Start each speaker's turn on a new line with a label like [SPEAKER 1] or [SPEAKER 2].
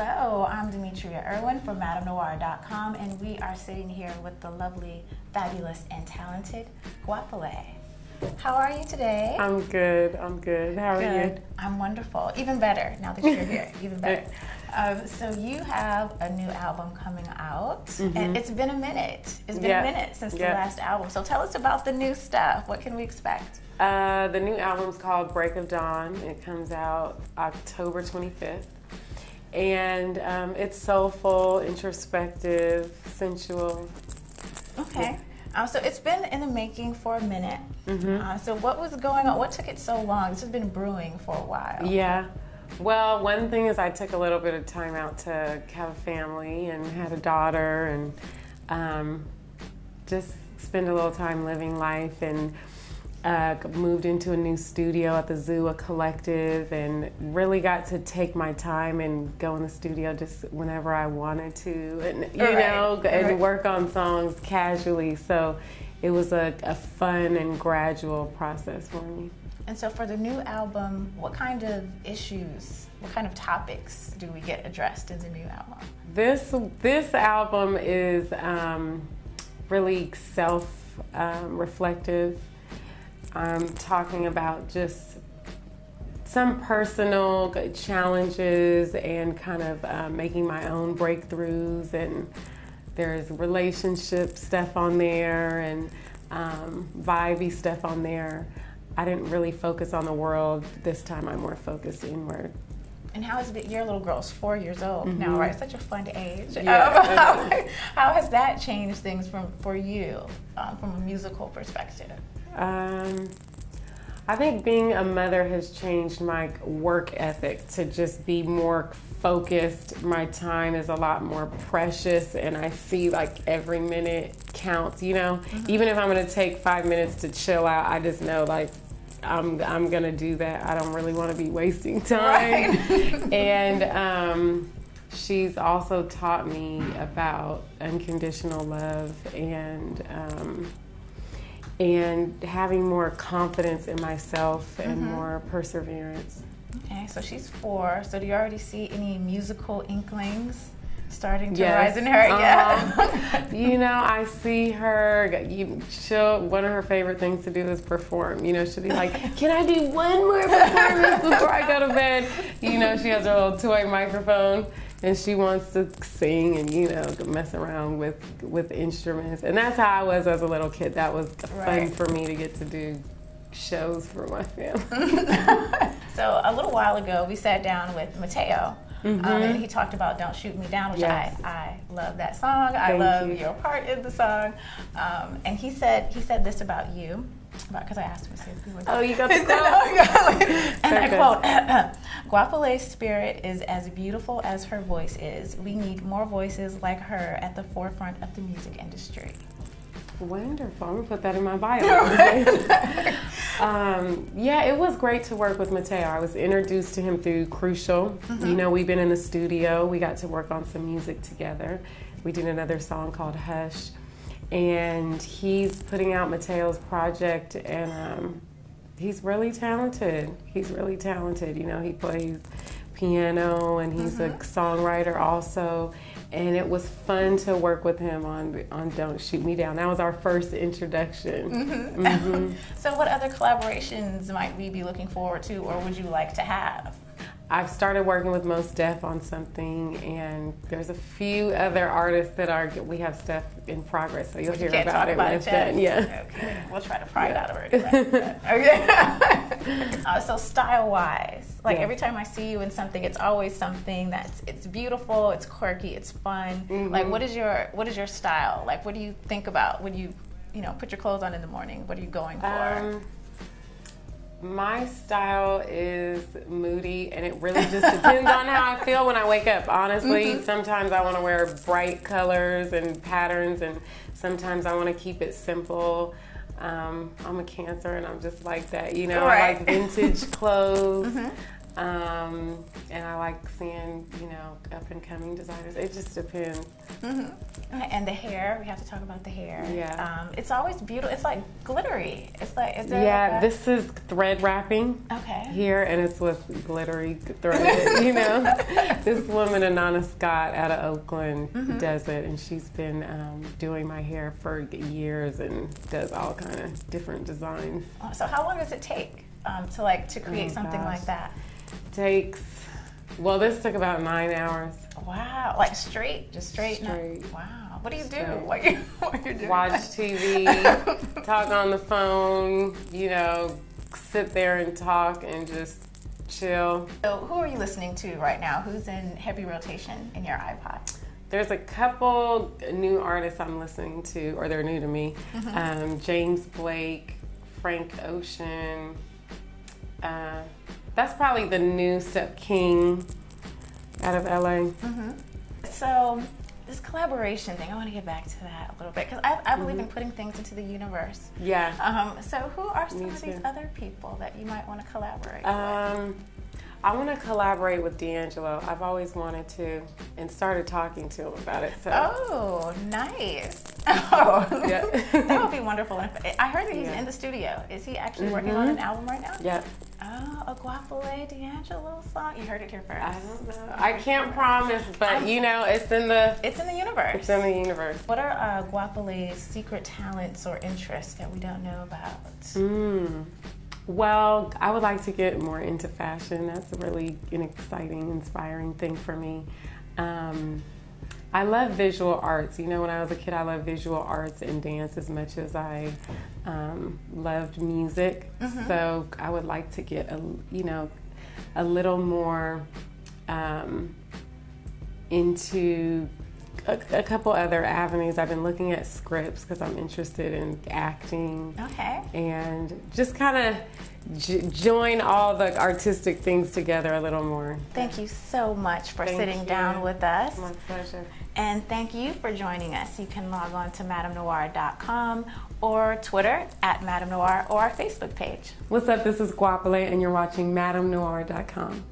[SPEAKER 1] Hello, I'm Demetria Irwin from MadameNoir.com, and we are sitting here with the lovely, fabulous, and talented Goapele. How are you today?
[SPEAKER 2] I'm good. How are you?
[SPEAKER 1] I'm wonderful. Even better now that you're here. Even better. So you have a new album coming out, and it's been a minute. It's been a minute since the last album. So tell us about the new stuff. What can we expect?
[SPEAKER 2] The new album's called Break of Dawn. It comes out October 25th. And it's soulful, introspective, sensual.
[SPEAKER 1] Okay. So it's been in the making for a minute. So what was going on? What took it so long? This has been brewing for a while.
[SPEAKER 2] Yeah. Well, one thing is I took a little bit of time out to have a family and had a daughter and just spend a little time living life, and moved into a new studio at the Zoo, a collective, and really got to take my time and go in the studio just whenever I wanted to, and and work on songs casually. So it was a fun and gradual process for me.
[SPEAKER 1] And so for the new album, what kind of issues, what kind of topics do we get addressed in the new album?
[SPEAKER 2] This album is really self-reflective. I'm talking about just some personal challenges and kind of making my own breakthroughs, and there's relationship stuff on there and vibey stuff on there. I didn't really focus on the world this time. I'm more focused inward.
[SPEAKER 1] And how is it? Your little girl's 4 years old now, right? Such a fun age.
[SPEAKER 2] Yeah.
[SPEAKER 1] How has that changed things for you from a musical perspective?
[SPEAKER 2] I think being a mother has changed my work ethic to just be more focused. My time is a lot more precious, and I see like every minute counts, Even if I'm gonna take 5 minutes to chill out, I just know like I'm gonna do that. I don't really want to be wasting time. Right. And she's also taught me about unconditional love and having more confidence in myself and more perseverance.
[SPEAKER 1] Okay, so she's 4. So do you already see any musical inklings starting to rise in her? Yeah.
[SPEAKER 2] I see her. One of her favorite things to do is perform. She'll be like, "Can I do one more performance before I go to bed?" She has her little toy microphone, and she wants to sing and mess around with instruments. And that's how I was as a little kid. That was fun for me to get to do shows for my family.
[SPEAKER 1] So a little while ago, we sat down with Mateo, and he talked about "Don't Shoot Me Down," which I love that song. I love your part in the song. And he said this about you. Because I asked him to see if he was.
[SPEAKER 2] Oh, you got the quote?
[SPEAKER 1] And I quote, "Goapele's spirit is as beautiful as her voice is. We need more voices like her at the forefront of the music industry."
[SPEAKER 2] Wonderful. I'm going to put that in my bio. It was great to work with Mateo. I was introduced to him through Crucial. We've been in the studio. We got to work on some music together. We did another song called Hush. And he's putting out Mateo's project, and he's really talented. He plays piano, and he's a songwriter also. And it was fun to work with him on Don't Shoot Me Down. That was our first introduction.
[SPEAKER 1] So what other collaborations might we be looking forward to, or would you like to have?
[SPEAKER 2] I've started working with Mos Def on something, and there's a few other artists we have stuff in progress, so you'll hear about it when it's done. Yeah.
[SPEAKER 1] Okay, we'll try to pry it out of her. Okay. So style-wise, every time I see you in something, it's always something it's beautiful, it's quirky, it's fun. What is your style? What do you think about when you put your clothes on in the morning? What are you going for?
[SPEAKER 2] My style is moody, and it really just depends on how I feel when I wake up. Honestly, sometimes I want to wear bright colors and patterns, and sometimes I want to keep it simple. I'm a Cancer, and I'm just like that. I like vintage clothes. And I like seeing, up and coming designers. It just depends.
[SPEAKER 1] And the hair, we have to talk about the hair.
[SPEAKER 2] Yeah.
[SPEAKER 1] It's always beautiful. It's like glittery. It's like, is there
[SPEAKER 2] this is thread wrapping here, and it's with glittery thread, This woman, Anana Scott, out of Oakland, does it, and she's been doing my hair for years and does all kind of different designs.
[SPEAKER 1] So how long does it take to create something like that?
[SPEAKER 2] This took about 9 hours.
[SPEAKER 1] Wow, like straight?
[SPEAKER 2] Straight.
[SPEAKER 1] Wow. What do you do while you're doing
[SPEAKER 2] Watch
[SPEAKER 1] that?
[SPEAKER 2] TV, talk on the phone, sit there and talk and just chill.
[SPEAKER 1] So who are you listening to right now? Who's in heavy rotation in your iPod?
[SPEAKER 2] There's a couple new artists I'm listening to, or they're new to me. James Blake, Frank Ocean. That's probably the new step King out of LA.
[SPEAKER 1] So this collaboration thing, I want to get back to that a little bit because I believe in putting things into the universe.
[SPEAKER 2] Yeah.
[SPEAKER 1] So who are some of these other people that you might want to collaborate with?
[SPEAKER 2] I want to collaborate with D'Angelo. I've always wanted to, and started talking to him about it. So.
[SPEAKER 1] Oh, nice. Oh,
[SPEAKER 2] yeah.
[SPEAKER 1] That would be wonderful. I heard that he's in the studio. Is he actually working on an album right now?
[SPEAKER 2] Yeah.
[SPEAKER 1] Oh, a Goapele D'Angelo song. You heard it here first.
[SPEAKER 2] I don't know. I can't promise, but it's in the
[SPEAKER 1] universe.
[SPEAKER 2] It's in the universe.
[SPEAKER 1] What are Goapele's secret talents or interests that we don't know about?
[SPEAKER 2] Well, I would like to get more into fashion. That's really an exciting, inspiring thing for me. I love visual arts. When I was a kid, I loved visual arts and dance as much as I loved music. So I would like to get a little more into a couple other avenues. I've been looking at scripts because I'm interested in acting.
[SPEAKER 1] Okay.
[SPEAKER 2] And just kind of join all the artistic things together a little more.
[SPEAKER 1] Thank you so much for sitting down with us.
[SPEAKER 2] My pleasure.
[SPEAKER 1] And thank you for joining us. You can log on to madamenoir.com or Twitter at Madame Noir or our Facebook page.
[SPEAKER 2] What's up? This is Goapele and you're watching madamenoir.com.